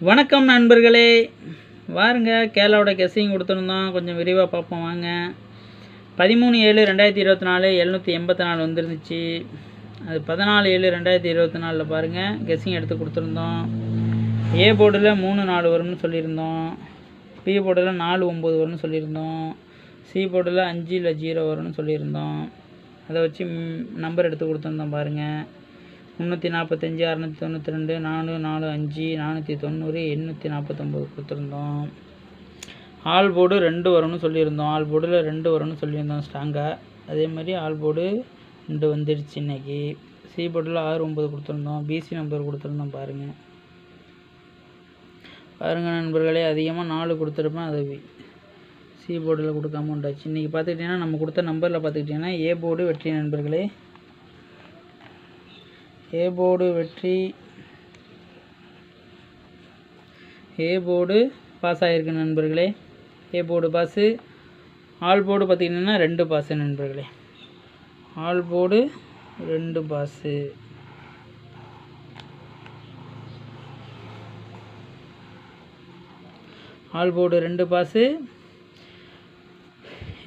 வணக்கம் நண்பர்களே, வாருங்க கேரளாவோட கெஸ்ஸிங் கொடுத்துருந்தோம். கொஞ்சம் விரிவாக பார்ப்போம் வாங்க. 13/7/2024 784 வந்துருந்துச்சு. அது 14/7/2024 பாருங்கள் கெஸ்ஸிங் எடுத்து கொடுத்துருந்தோம். ஏ போர்டில் 3 4 வரும்னு சொல்லியிருந்தோம். பி போர்டில் 4 9 வரும்னு சொல்லியிருந்தோம். சி போர்டில் 5 இல்லை 0 வரும்னு சொல்லியிருந்தோம். அதை வச்சு நம்பர் எடுத்து கொடுத்துருந்தோம் பாருங்கள். 345 692 445 490 849 கொடுத்துருந்தோம். ஆல் போர்டு 2 வரும்னு சொல்லியிருந்தோம். ஆல் போர்டில் 2 வரும்னு சொல்லியிருந்தோம் ஸ்ட்ராங்காக. அதே மாதிரி ஆல் போர்டு 2 வந்துடுச்சு இன்றைக்கி. சி போர்டில் 6 9 கொடுத்துருந்தோம். பிசி நம்பர் கொடுத்துருந்தோம் பாருங்கள். நண்பர்களே, அதிகமாக 4 கொடுத்துருப்பேன். அது சி போர்டில் கொடுக்காம உண்டாச்சு. இன்றைக்கி பார்த்துக்கிட்டிங்கன்னா நம்ம கொடுத்த நம்பரில் பார்த்துக்கிட்டிங்கன்னா ஏ போர்டு வெற்றி நண்பர்களே. ஏ போர்டு வெற்றி. ஏ போர்டு பாஸ் ஆகிருக்கு நண்பர்களே. A board pass. All board பார்த்திங்கன்னா 2 பாஸு நண்பர்களே. All board 2 pass. All board 2 pass.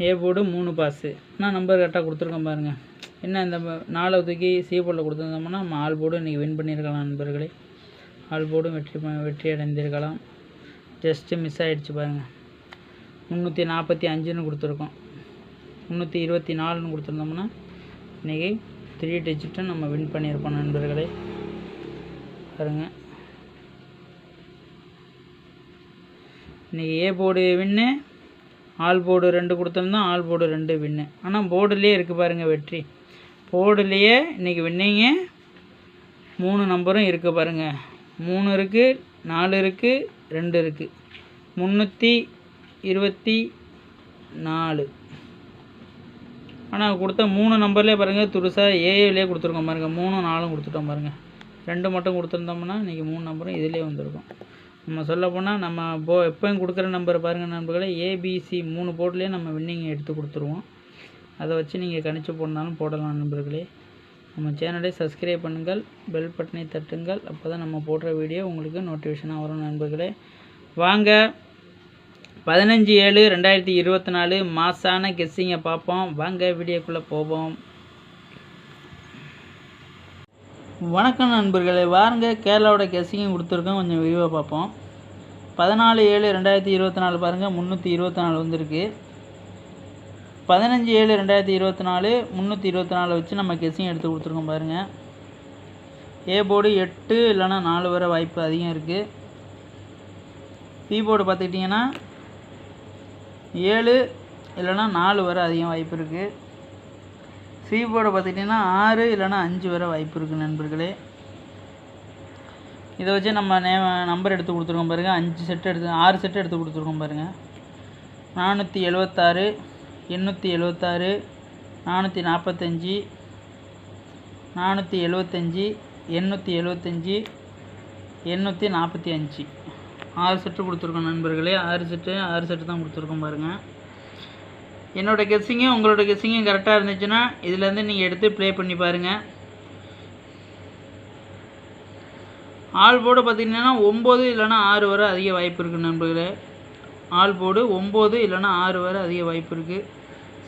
A board 3 pass. நான் நம்பர் கரெக்டாக கொடுத்துருக்கேன் பாருங்கள். என்ன இந்த 4 தூக்கி சி போர்டில் கொடுத்துருந்தோம்னா நம்ம ஆல் போர்டு இன்றைக்கி வின் பண்ணியிருக்கலாம் நண்பர்களே. ஆல் போர்டும் வெற்றி அடைந்திருக்கலாம். ஜஸ்ட்டு மிஸ் ஆகிடுச்சு பாருங்கள். 345ன்னு கொடுத்துருக்கோம். 324ன்னு கொடுத்துருந்தோம்னா இன்றைக்கி 3 டிஜிட்டும் நம்ம வின் பண்ணியிருப்போம் நண்பர்களே. பாருங்கள், இன்றைக்கி A board win, all board 2 கொடுத்துருந்தோம். ஆல் போர்டு 2 வின்னு. ஆனால் போர்டுலேயே இருக்குது பாருங்கள் வெற்றி. போர்டுலேயே இன்றைக்கி வின்னிங்க 3 நம்பரும் இருக்குது பாருங்கள். 3 இருக்குது, 4 இருக்குது, 2 இருக்குது. 324. ஆனால் கொடுத்த 3 நம்பர்லேயே பாருங்கள் துருசாக ஏஏவிலே கொடுத்துருக்கோம் பாருங்கள். 3 4 கொடுத்துட்டோம் பாருங்கள். 2 மட்டும் கொடுத்துருந்தோம்னா இன்றைக்கி 3 நம்பரும் இதிலே வந்திருக்கும். நம்ம சொல்ல போனால் நம்ம எப்போயும் கொடுக்குற நம்பர் பாருங்கள் நண்பர்களே. ஏபிசி 3 போர்ட்லேயே நம்ம வின்னிங் எடுத்து கொடுத்துருவோம். அதை வச்சு நீங்கள் கணிச்சு போடனாலும் போடலாம் நண்பர்களே. நம்ம சேனலை சப்ஸ்கிரைப் பண்ணுங்கள், பெல் பட்டனை தட்டுங்கள். அப்போ தான் நம்ம போடுற வீடியோ உங்களுக்கு நோட்டிஃபிகேஷனாக வரும் நண்பர்களே. வாங்க 15/7/2024 மாசான கெஸ்ஸிங்கை பார்ப்போம். வாங்க வீடியோக்குள்ளே போவோம். வணக்கம் நண்பர்களே, வாருங்க கேரளாவோட கெஸ்ஸிங்கை கொடுத்துருக்கோம். கொஞ்சம் விரிவாக பார்ப்போம். 14/7/2024 பாருங்கள் 324 வந்திருக்கு. 15/7/2024 324 வச்சு நம்ம கெஸ்ஸிங் எடுத்து கொடுத்துருக்கோம் பாருங்கள். ஏ போர்டு 8 இல்லைனா 4 வர வாய்ப்பு அதிகம் இருக்குது. பி போர்டு பார்த்துக்கிட்டிங்கன்னா 7 இல்லைனா 4 வர அதிகம் வாய்ப்பு இருக்குது. சி போர்டு பார்த்துக்கிட்டிங்கன்னா 6 இல்லைனா 5 வர வாய்ப்பு இருக்குது நண்பர்களே. இதை வச்சு நம்ம நம்பர் எடுத்து கொடுத்துருக்கோம் பாருங்கள். 6 செட்டு எடுத்து கொடுத்துருக்கோம் பாருங்கள். 476 876 445 475 875 845 6 செட்டு கொடுத்துருக்கோம் நண்பர்களே. 6 செட்டு தான் கொடுத்துருக்கோம் பாருங்கள். என்னோடய கெஸ்ஸிங்கும் உங்களோட கெஸ்ஸிங்கும் கரெக்டாக இருந்துச்சுன்னா இதுலேருந்து நீங்கள் எடுத்து ப்ளே பண்ணி பாருங்கள். ஆல் போர்டு பார்த்திங்கன்னா 9 இல்லைனா 6 வர அதிக வாய்ப்பு இருக்குது நண்பர்களே. ஆல் போர்டு 9 இல்லைனா 6 வர அதிக வாய்ப்பு இருக்குது.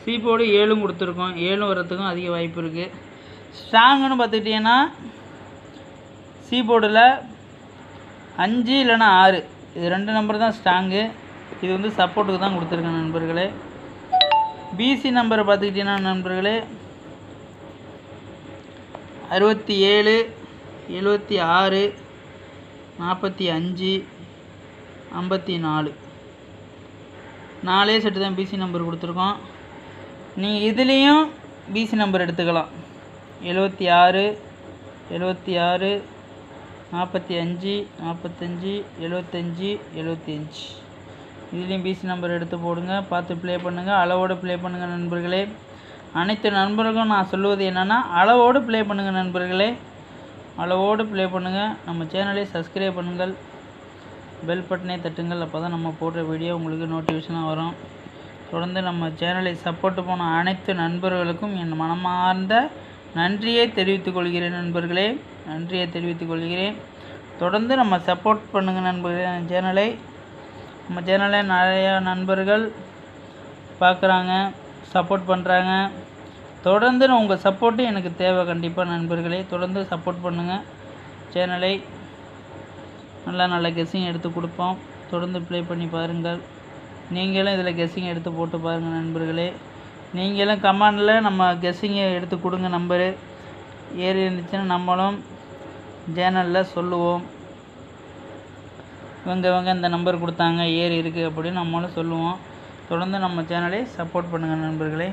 சி போர்டு 7 கொடுத்துருக்கோம். 7 வரத்துக்கும் அதிக வாய்ப்பு இருக்குது. ஸ்ட்ராங்குன்னு பார்த்துக்கிட்டிங்கன்னா சி போர்டில் 5 இல்லைனா 6 இது 2 நம்பர் தான் ஸ்ட்ராங்கு. இது வந்து சப்போர்ட்டுக்கு தான் கொடுத்துருக்கேன் நண்பர்களே. பிசி நம்பரை பார்த்துக்கிட்டிங்கன்னா நண்பர்களே 67 76 45 54 4 செட்டு தான் பிசி நம்பர் கொடுத்துருக்கோம். நீங்கள் இதுலேயும் பிசி நம்பர் எடுத்துக்கலாம். 76 75 45 45 75 75 இதுலேயும் பிசி நம்பர் எடுத்து போடுங்க. பார்த்து ப்ளே பண்ணுங்கள். அளவோடு ப்ளே பண்ணுங்கள் நண்பர்களே. அனைத்து நண்பர்களுக்கும் நான் சொல்லுவது என்னென்னா அளவோடு ப்ளே பண்ணுங்கள் நண்பர்களே. அளவோடு ப்ளே பண்ணுங்கள். நம்ம சேனலை சப்ஸ்கிரைப் பண்ணுங்கள், பெல் பட்டனை தட்டுங்கள். அப்போ தான் நம்ம போடுற வீடியோ உங்களுக்கு நோட்டிஃபிகேஷனாக வரும். தொடர்ந்து நம்ம சேனலை சப்போர்ட் பண்ண அனைத்து நண்பர்களுக்கும் என் மனமார்ந்த நன்றியை தெரிவித்துக் கொள்கிறேன் நண்பர்களே. நன்றியை தெரிவித்துக் கொள்கிறேன். தொடர்ந்து நம்ம சப்போர்ட் பண்ணுங்கள் நண்பர்களே. நம்ம சேனலை நிறையா நண்பர்கள் பார்க்குறாங்க, சப்போர்ட் பண்ணுறாங்க. தொடர்ந்து உங்கள் சப்போர்ட்டு எனக்கு தேவை கண்டிப்பாக நண்பர்களே. தொடர்ந்து சப்போர்ட் பண்ணுங்கள் சேனலை. நல்ல கெஸ்ஸிங் எடுத்து கொடுப்போம். தொடர்ந்து ப்ளே பண்ணி பாருங்கள். நீங்களும் இதில் கெஸ்ஸிங் எடுத்து போட்டு பாருங்கள் நண்பர்களே. நீங்களும் கமெண்டில் நம்ம கெஸ்ஸிங்கை எடுத்து கொடுங்க. நம்பரு ஏறி இருந்துச்சுன்னா நம்மளும் சேனலில் சொல்லுவோம். இவங்க இந்த நம்பர் கொடுத்தாங்க ஏறி இருக்குது அப்படின்னு நம்மளும் சொல்லுவோம். தொடர்ந்து நம்ம சேனலை சப்போர்ட் பண்ணுங்கள் நண்பர்களே.